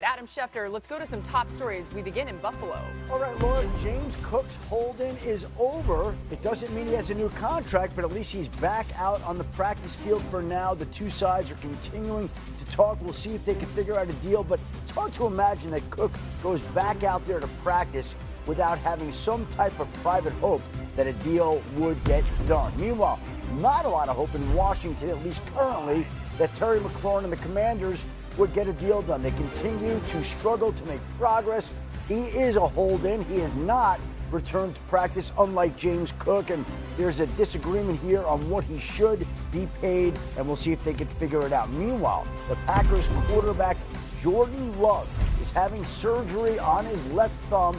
Adam Schefter. Let's go to some top stories. We begin in Buffalo. All right, Laura, James Cook's hold-in is over. It doesn't mean he has a new contract, but at least he's back out on the practice field for now. The two sides are continuing to talk. We'll see if they can figure out a deal, but it's hard to imagine that Cook goes back out there to practice without having some type of private hope that a deal would get done. Meanwhile, not a lot of hope in Washington, at least currently, that Terry McLaurin and the Commanders would get a deal done. They continue to struggle to make progress. He is a hold-in. He has not returned to practice, unlike James Cook, and there's a disagreement here on what he should be paid, and we'll see if they can figure it out. Meanwhile, the Packers quarterback Jordan Love is having surgery on his left thumb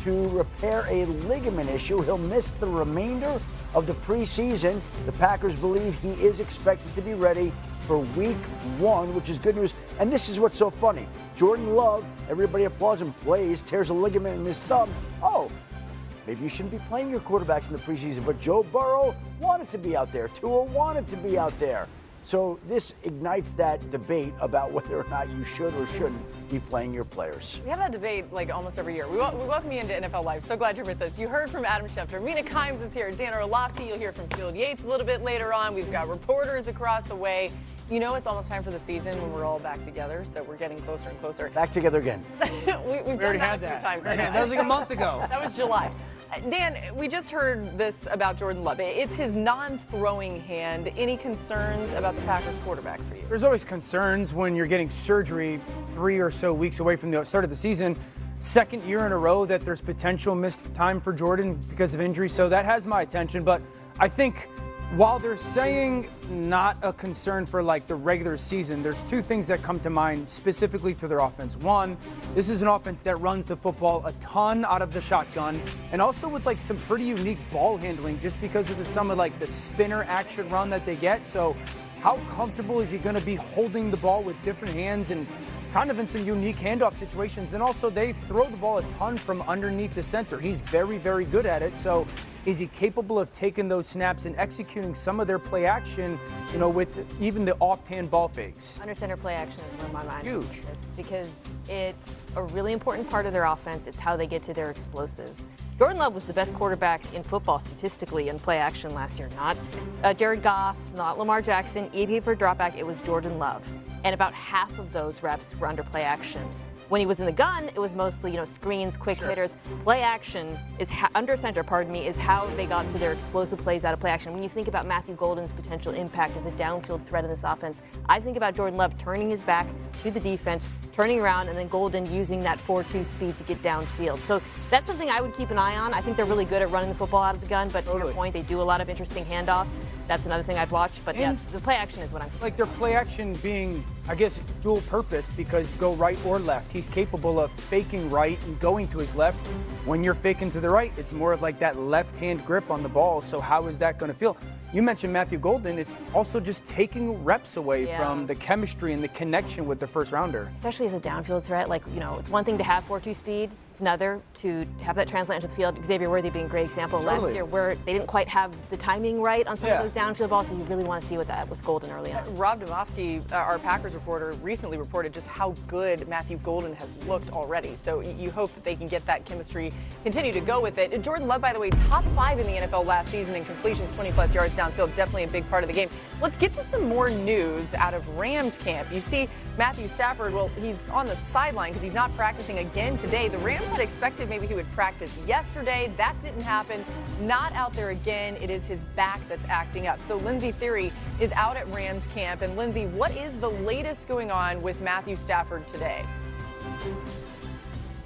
to repair a ligament issue. He'll miss the remainder of the preseason. The Packers believe he is expected to be ready for week 1, which is good news. And this is what's so funny. Jordan Love, everybody applauds him, plays, tears a ligament in his thumb. Oh, maybe you shouldn't be playing your quarterbacks in the preseason, but Joe Burrow wanted to be out there. Tua wanted to be out there. So this ignites that debate about whether or not you should or shouldn't be playing your players. We have that debate like almost every year. We welcome you into NFL Live. So glad you're with us. You heard from Adam Schefter. Mina Kimes is here. Dan Orlovsky. You'll hear from Field Yates a little bit later on. We've got reporters across the way. You know it's almost time for the season when we're all back together, so we're getting closer and closer. Back together again. We've done that a few times. That was like a month ago. That was July. Dan, we just heard this about Jordan Love. It's his non-throwing hand. Any concerns about the Packers quarterback for you? There's always concerns when you're getting surgery 3 or so weeks away from the start of the season. Second year in a row that there's potential missed time for Jordan because of injury, so that has my attention. But I think while they're saying not a concern for like the regular season, there's two things that come to mind specifically to their offense. One, this is an offense that runs the football a ton out of the shotgun, and also with like some pretty unique ball handling just because of some of like the spinner action run that they get. So how comfortable is he going to be holding the ball with different hands and kind of in some unique handoff situations? And also they throw the ball a ton from underneath the center. He's very, very good at it. So is he capable of taking those snaps and executing some of their play action, you know, with even the off-hand ball fakes? Under center play action is where my mind Huge. is, because it's a really important part of their offense. It's how they get to their explosives. Jordan Love was the best quarterback in football statistically in play action last year. Not Jared Goff, not Lamar Jackson. EP per dropback, it was Jordan Love. And about half of those reps were under play action. When he was in the gun, it was mostly, screens, quick hitters. Play action is under center, is how they got to their explosive plays out of play action. When you think about Matthew Golden's potential impact as a downfield threat in this offense, I think about Jordan Love turning his back to the defense, turning around, and then Golden using that 4.2 speed to get downfield. So that's something I would keep an eye on. I think they're really good at running the football out of the gun, but to your point, they do a lot of interesting handoffs. That's another thing I'd watch. But yeah, the play action is what I'm thinking. Like their play action being, I guess, dual purpose, because go right or left. He's capable of faking right and going to his left. When you're faking to the right, it's more of like that left-hand grip on the ball. So how is that going to feel? You mentioned Matthew Golden. It's also just taking reps away from the chemistry and the connection with the first rounder. Especially as a downfield threat, it's one thing to have 4.2 speed. It's another to have that translate into the field. Xavier Worthy being a great example last year, where they didn't quite have the timing right on some of those downfield balls. So you really want to see that with Golden early on. Rob Domofsky, our Packers reporter, recently reported just how good Matthew Golden has looked already. So you hope that they can get that chemistry, continue to go with it. Jordan Love, by the way, top 5 in the NFL last season in completions, 20-plus yards downfield, definitely a big part of the game. Let's get to some more news out of Rams camp. You see Matthew Stafford, well, he's on the sideline because he's not practicing again today. The Rams had expected maybe he would practice yesterday. That didn't happen. Not out there again. It is his back that's acting up. So Lindsey Theory is out at Rams camp. And Lindsey, what is the latest going on with Matthew Stafford today?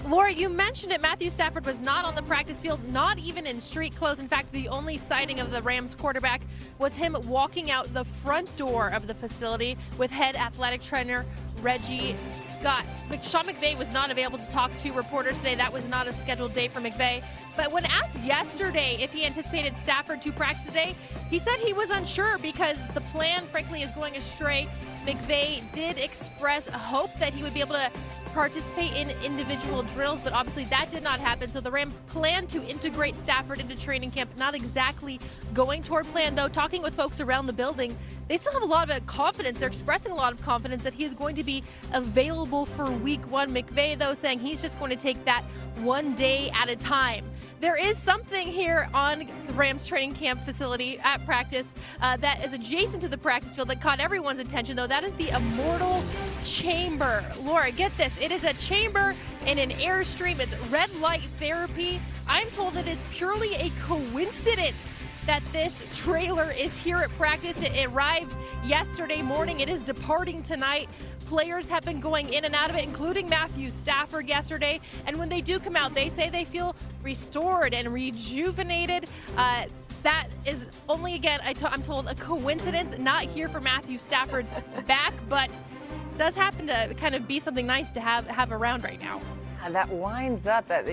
Laura, you mentioned it. Matthew Stafford was not on the practice field, not even in street clothes. In fact, the only sighting of the Rams quarterback was him walking out the front door of the facility with head athletic trainer Reggie Scott. Sean McVay was not available to talk to reporters today. That was not a scheduled day for McVay. But when asked yesterday if he anticipated Stafford to practice today, he said he was unsure because the plan, frankly, is going astray McVay did express a hope that he would be able to participate in individual drills, but obviously that did not happen. So the Rams plan to integrate Stafford into training camp. Not exactly going toward plan, though. Talking with folks around the building, they still have a lot of confidence. They're expressing a lot of confidence that he is going to be available for week 1. McVay, though, saying he's just going to take that one day at a time. There is something here on the Rams training camp facility at practice that is adjacent to the practice field that caught everyone's attention, though. That is the Immortal Chamber. Laura, get this. It is a chamber in an Airstream. It's red light therapy. I'm told it is purely a coincidence that this trailer is here at practice. It arrived yesterday morning. It is departing tonight. Players have been going in and out of it, including Matthew Stafford yesterday. And when they do come out, they say they feel restored and rejuvenated. That is only, again, I'm told, a coincidence. Not here for Matthew Stafford's back, but does happen to kind of be something nice to have around right now. And that lines up that,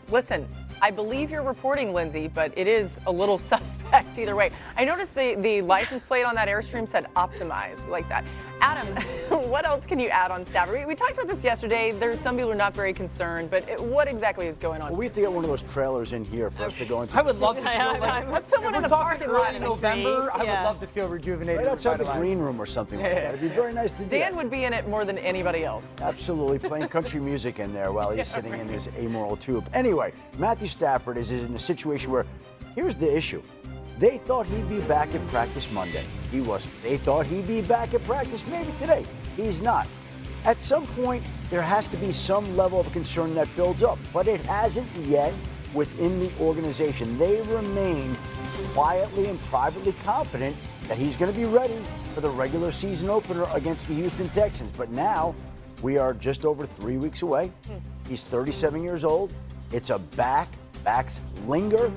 listen, I believe you're reporting, Lindsay, but it is a little suspect either way. I noticed the license plate on that Airstream said optimized. We like that. Adam, what else can you add on Stafford? We talked about this yesterday. There's some people who are not very concerned, but what exactly is going on? Well, we have to get one of those trailers in here for us to go into. I would love to feel like, let's put one in the parking lot in November. I would love to feel rejuvenated. Right outside the green room or something like that. It'd be very nice to do. Dan would be in it more than anybody else. Absolutely, playing country music in there while he's sitting in his amoral tube. Anyway, Matthew Stafford is in a situation where, here's the issue. They thought he'd be back at practice Monday. He wasn't. They thought he'd be back at practice maybe today. He's not. At some point, there has to be some level of concern that builds up, but it hasn't yet within the organization. They remain quietly and privately confident that he's going to be ready for the regular season opener against the Houston Texans. But now, we are just over 3 weeks away. He's 37 years old. It's a backs linger.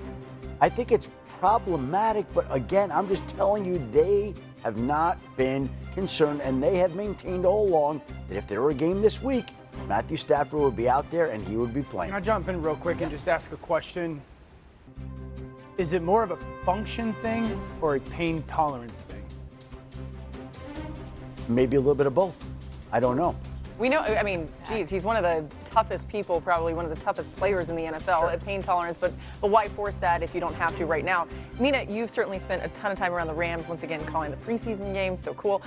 I think it's problematic, but again, I'm just telling you, they have not been concerned, and they have maintained all along that if there were a game this week, Matthew Stafford would be out there and he would be playing. Can I jump in real quick and just ask a question? Is it more of a function thing or a pain tolerance thing? Maybe a little bit of both. I don't know. We know, he's one of the toughest people, probably one of the toughest players in the NFL at pain tolerance, but why force that if you don't have to right now? Mina, you've certainly spent a ton of time around the Rams, once again, calling the preseason games, so cool.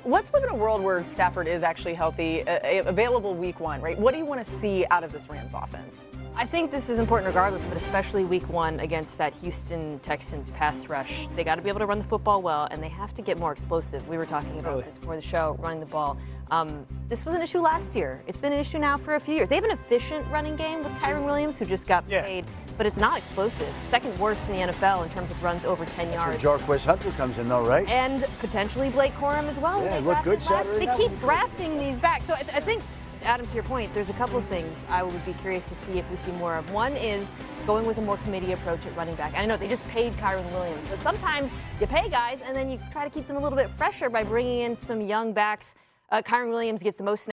Let's live in a world where Stafford is actually healthy, available week 1, right? What do you want to see out of this Rams offense? I think this is important regardless, but especially week 1 against that Houston Texans pass rush. They got to be able to run the football well, and they have to get more explosive. We were talking about this before the show, running the ball. This was an issue last year. It's been an issue now for a few years. They have an efficient running game with Kyren Williams, who just got paid, but it's not explosive. Second worst in the NFL in terms of runs over 10 yards. That's where Jarquez Hunter comes in, though, right? And potentially Blake Corum as well. Yeah, looked good Saturday night. They keep drafting these back. So I think, Adam, to your point, there's a couple of things I would be curious to see if we see more of. One is going with a more committee approach at running back. I know they just paid Kyren Williams, but sometimes you pay guys and then you try to keep them a little bit fresher by bringing in some young backs. Kyren Williams gets the most